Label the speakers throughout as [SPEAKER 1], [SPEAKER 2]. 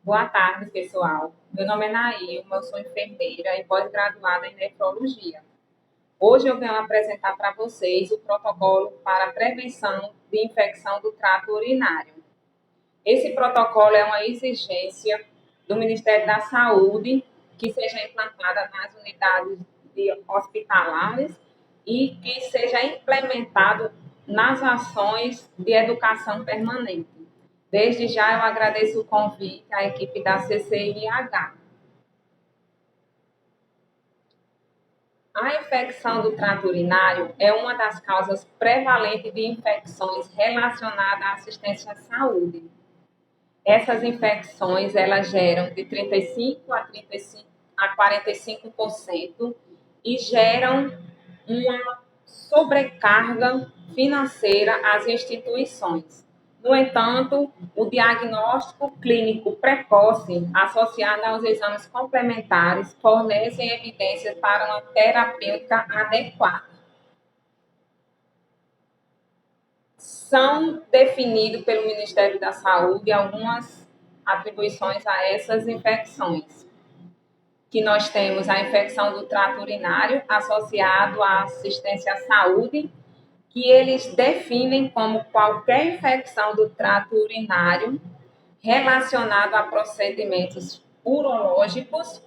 [SPEAKER 1] Boa tarde, pessoal. Meu nome é Nailma, eu sou enfermeira e pós-graduada em nefrologia. Hoje eu venho apresentar para vocês o protocolo para a prevenção de infecção do trato urinário. Esse protocolo é uma exigência do Ministério da Saúde que seja implantada nas unidades hospitalares e que seja implementado nas ações de educação permanente. Desde já eu agradeço o convite à equipe da CCIH. A infecção do trato urinário é uma das causas prevalentes de infecções relacionadas à assistência à saúde. Essas infecções, elas geram de 35 a 45% e geram uma sobrecarga financeira às instituições. No entanto, o diagnóstico clínico precoce, associado aos exames complementares, fornecem evidências para uma terapêutica adequada. São definidos pelo Ministério da Saúde algumas atribuições a essas infecções, que nós temos a infecção do trato urinário associado à assistência à saúde, que eles definem como qualquer infecção do trato urinário relacionada a procedimentos urológicos,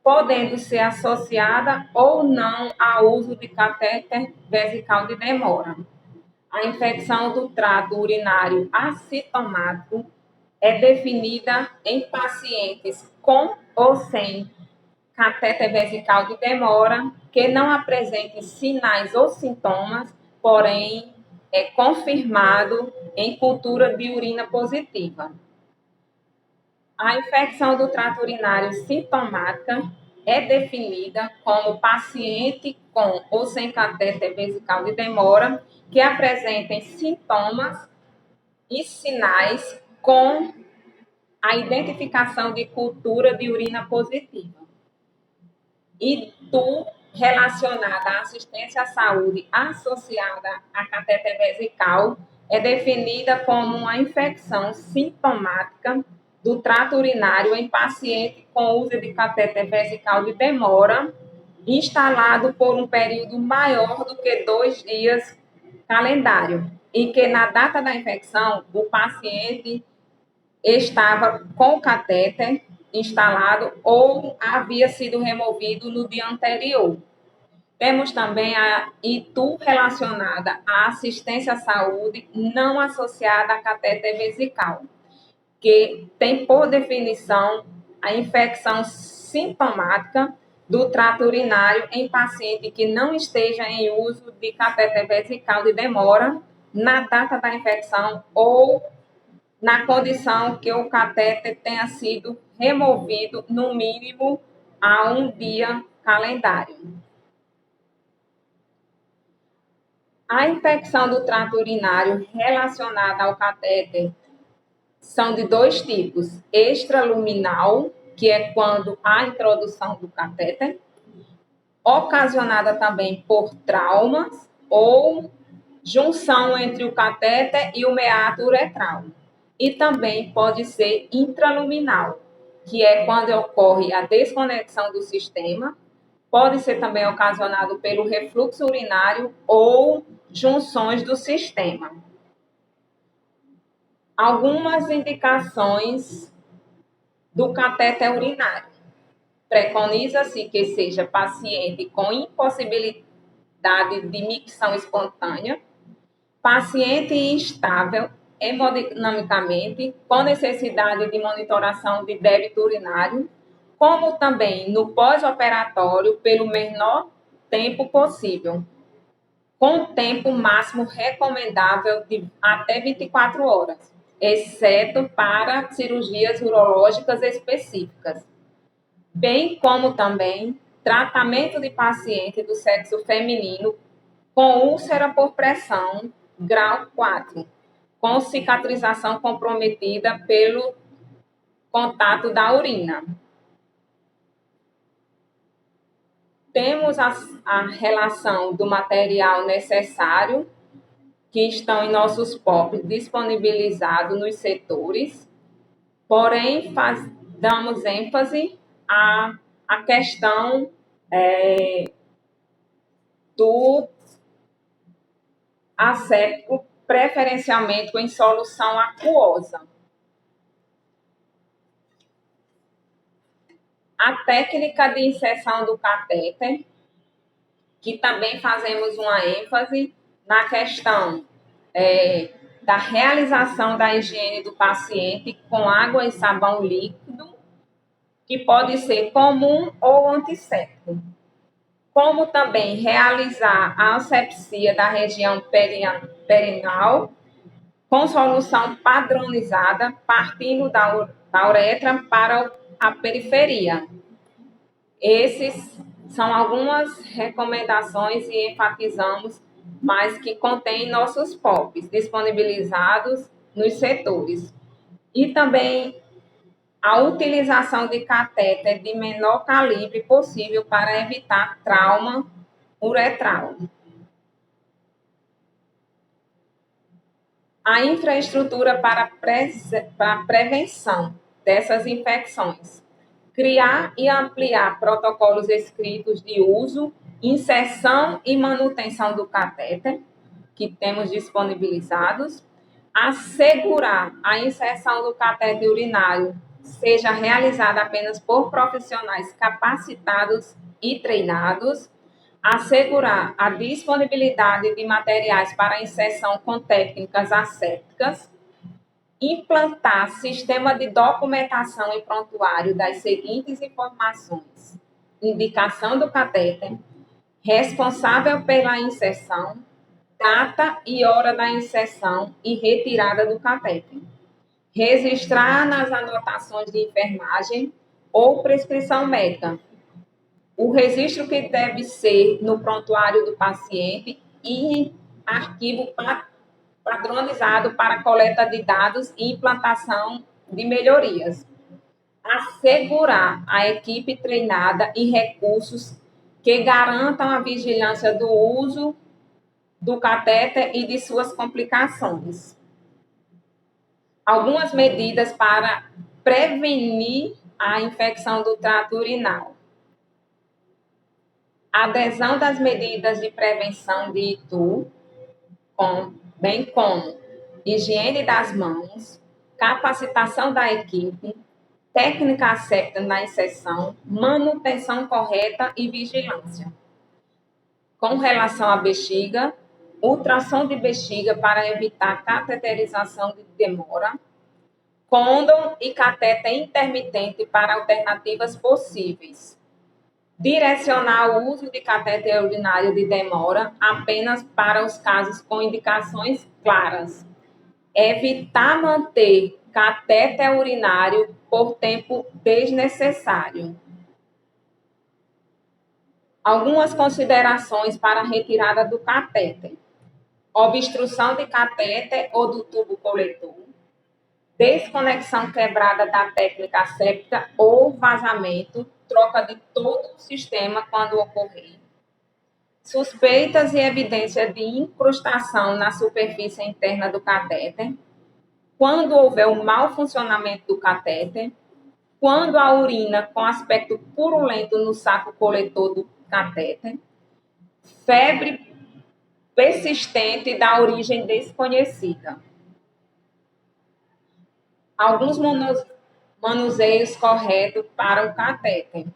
[SPEAKER 1] podendo ser associada ou não ao uso de catéter vesical de demora. A infecção do trato urinário assintomático é definida em pacientes com ou sem catéter vesical de demora, que não apresentem sinais ou sintomas, porém é confirmado em cultura de urina positiva. A infecção do trato urinário sintomática é definida como paciente com ou sem catéter vesical de demora que apresentem sintomas e sinais com a identificação de cultura de urina positiva. E relacionada à assistência à saúde associada a catéter vesical é definida como uma infecção sintomática do trato urinário em paciente com uso de catéter vesical de demora, instalado por um período maior do que 2 dias calendário, e que na data da infecção o paciente estava com o catéter instalado ou havia sido removido no dia anterior. Temos também a ITU relacionada à assistência à saúde não associada a catéter vesical, que tem por definição a infecção sintomática do trato urinário em paciente que não esteja em uso de catéter vesical de demora na data da infecção ou na condição que o catéter tenha sido removido no mínimo a 1 dia calendário. A infecção do trato urinário relacionada ao catéter são de 2 tipos: extraluminal, que é quando há introdução do catéter, ocasionada também por traumas ou junção entre o catéter e o meato uretral. E também pode ser intraluminal, que é quando ocorre a desconexão do sistema, pode ser também ocasionado pelo refluxo urinário ou junções do sistema. Algumas indicações do catéter urinário. Preconiza-se que seja paciente com impossibilidade de micção espontânea, paciente instável hemodinamicamente, com necessidade de monitoração de débito urinário, como também no pós-operatório pelo menor tempo possível, com tempo máximo recomendável de até 24 horas, exceto para cirurgias urológicas específicas, bem como também tratamento de paciente do sexo feminino com úlcera por pressão, grau 4, com cicatrização comprometida pelo contato da urina. Temos a relação do material necessário, que estão em nossos POPs disponibilizados nos setores, porém damos ênfase à questão do asséptico, preferencialmente em solução aquosa. A técnica de inserção do catéter, que também fazemos uma ênfase na questão da realização da higiene do paciente com água e sabão líquido, que pode ser comum ou antisséptico. Como também realizar a asepsia da região perineal com solução padronizada, partindo da uretra para a periferia. Esses são algumas recomendações e enfatizamos, mas que contém nossos POPs disponibilizados nos setores. E também a utilização de catéter de menor calibre possível para evitar trauma uretral. A infraestrutura para a prevenção dessas infecções. Criar e ampliar protocolos escritos de uso, inserção e manutenção do catéter, que temos disponibilizados. Assegurar a inserção do catéter urinário seja realizada apenas por profissionais capacitados e treinados. Assegurar a disponibilidade de materiais para inserção com técnicas assépticas. Implantar sistema de documentação e prontuário das seguintes informações: indicação do catéter, responsável pela inserção, data e hora da inserção e retirada do catéter. Registrar nas anotações de enfermagem ou prescrição médica. O registro que deve ser no prontuário do paciente e em arquivo padronizado para coleta de dados e implantação de melhorias. Assegurar a equipe treinada e recursos que garantam a vigilância do uso do catéter e de suas complicações. Algumas medidas para prevenir a infecção do trato urinal. Adesão das medidas de prevenção de ITU, bem como higiene das mãos, capacitação da equipe, técnica asséptica na inserção, manutenção correta e vigilância. Com relação à bexiga, ultrassom de bexiga para evitar cateterização de demora, côndom e catéter intermitente para alternativas possíveis. Direcionar o uso de catéter urinário de demora apenas para os casos com indicações claras. Evitar manter catéter urinário por tempo desnecessário. Algumas considerações para a retirada do catéter: obstrução de catéter ou do tubo coletor, desconexão quebrada da técnica asséptica ou vazamento, troca de todo o sistema quando ocorrer. Suspeitas e evidência de incrustação na superfície interna do catéter, quando houver um mau funcionamento do catéter, quando a urina com aspecto purulento no saco coletor do catéter, febre persistente da origem desconhecida. Alguns manuseios corretos para o catéter.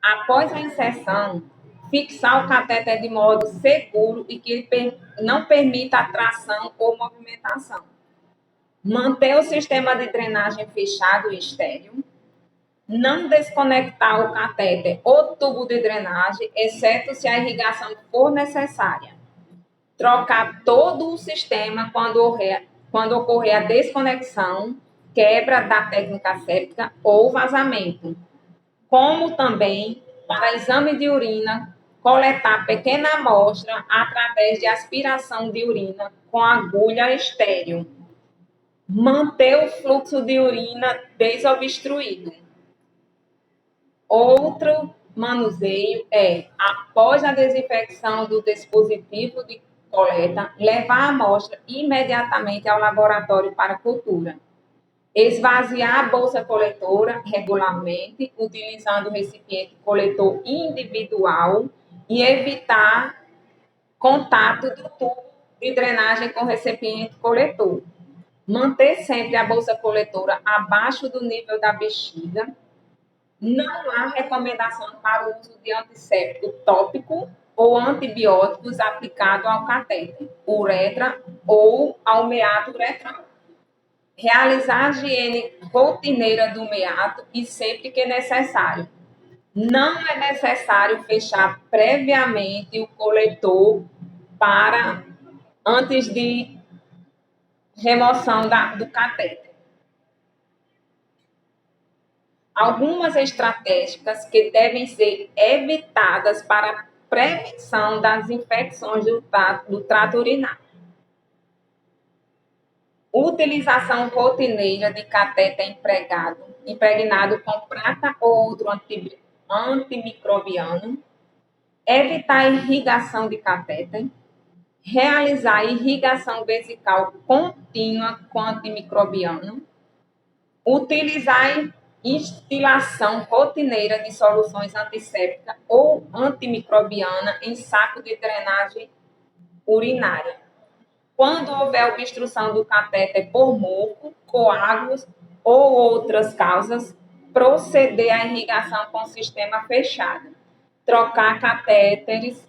[SPEAKER 1] Após a inserção, fixar o catéter de modo seguro e que não permita atração ou movimentação. Manter o sistema de drenagem fechado e estéril. Não desconectar o catéter ou tubo de drenagem, exceto se a irrigação for necessária. Trocar todo o sistema quando ocorrer a desconexão, quebra da técnica asséptica ou vazamento. Como também, para exame de urina, coletar pequena amostra através de aspiração de urina com agulha estéril. Manter o fluxo de urina desobstruído. Outro manuseio é, após a desinfecção do dispositivo de coleta, levar a amostra imediatamente ao laboratório para cultura. Esvaziar a bolsa coletora regularmente, utilizando o recipiente coletor individual e evitar contato do tubo de drenagem com o recipiente coletor. Manter sempre a bolsa coletora abaixo do nível da bexiga. Não há recomendação para o uso de antisséptico tópico ou antibióticos aplicado ao catéter, uretra ou ao meato uretral. Realizar a higiene rotineira do meato e sempre que necessário. Não é necessário fechar previamente o coletor para antes de remoção do catéter. Algumas estratégias que devem ser evitadas para a prevenção das infecções do trato urinário. Utilização rotineira de catéter impregnado com prata ou outro antimicrobiano. Evitar irrigação de catéter. Realizar irrigação vesical contínua com antimicrobiano. Utilizar instilação rotineira de soluções antissépticas ou antimicrobiana em saco de drenagem urinária. Quando houver obstrução do catéter por muco, coágulos ou outras causas, proceder à irrigação com sistema fechado. Trocar catéteres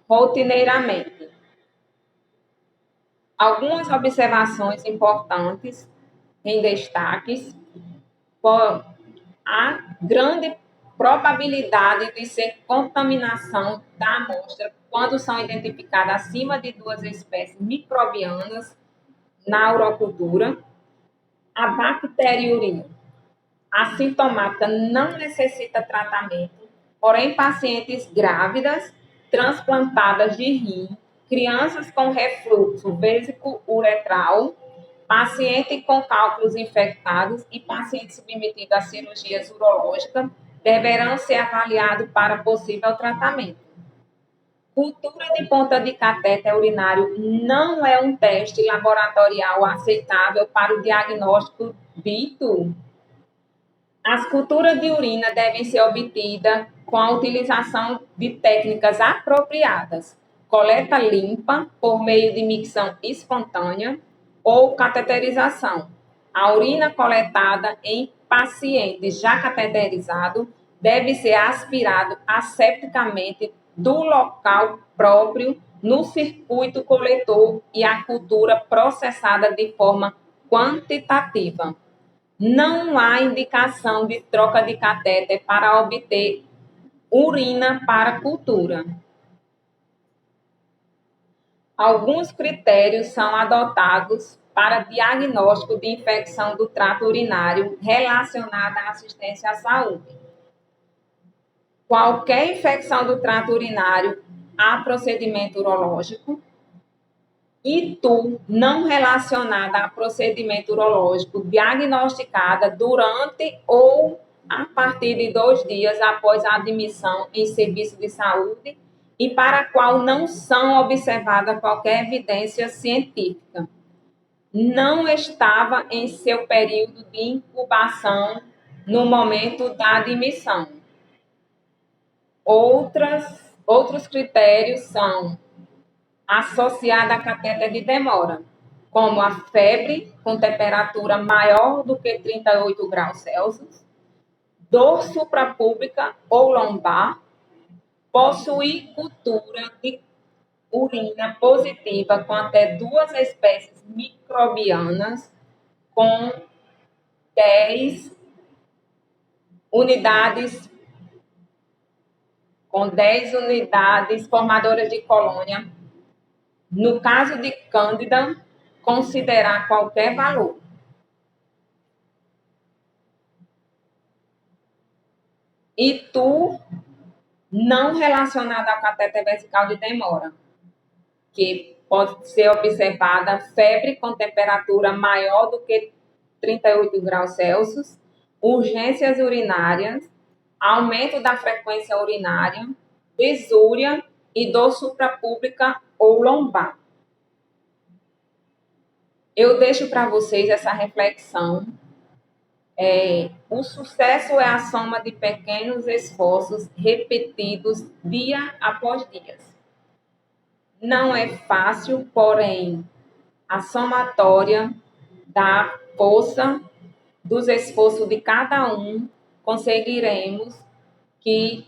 [SPEAKER 1] rotineiramente. Algumas observações importantes em destaques. Há grande probabilidade de ser contaminação da amostra quando são identificadas acima de 2 espécies microbianas na urocultura. A bacteriúria assintomática não necessita tratamento, porém pacientes grávidas, transplantadas de rim, crianças com refluxo vésico-uretral, paciente com cálculos infectados e pacientes submetidos a cirurgias urológicas deverão ser avaliados para possível tratamento. Cultura de ponta de catéter urinário não é um teste laboratorial aceitável para o diagnóstico de TUR. As culturas de urina devem ser obtidas com a utilização de técnicas apropriadas, coleta limpa por meio de micção espontânea ou cateterização. A urina coletada em paciente já cateterizado deve ser aspirado asepticamente do local próprio no circuito coletor e a cultura processada de forma quantitativa. Não há indicação de troca de catéter para obter urina para cultura. Alguns critérios são adotados para diagnóstico de infecção do trato urinário relacionada à assistência à saúde. Qualquer infecção do trato urinário há procedimento urológico. TUR não relacionada a procedimento urológico diagnosticada durante ou a partir de 2 dias após a admissão em serviço de saúde e para a qual não são observada qualquer evidência científica. Não estava em seu período de incubação no momento da admissão. Outros critérios são associada a catéter de demora, como a febre com temperatura maior do que 38 graus Celsius, dor suprapúbica ou lombar, possuir cultura de urina positiva com até 2 espécies microbianas com 10 unidades formadoras de colônia. No caso de Cândida, considerar qualquer valor. TUR não relacionada ao catéter vesical de demora, que pode ser observada febre com temperatura maior do que 38 graus Celsius, urgências urinárias, aumento da frequência urinária, desúria e dor suprapúbica ou lombar. Eu deixo para vocês essa reflexão O sucesso é a soma de pequenos esforços repetidos dia após dia. Não é fácil, porém, a somatória da força dos esforços de cada um, conseguiremos que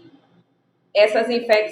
[SPEAKER 1] essas infecções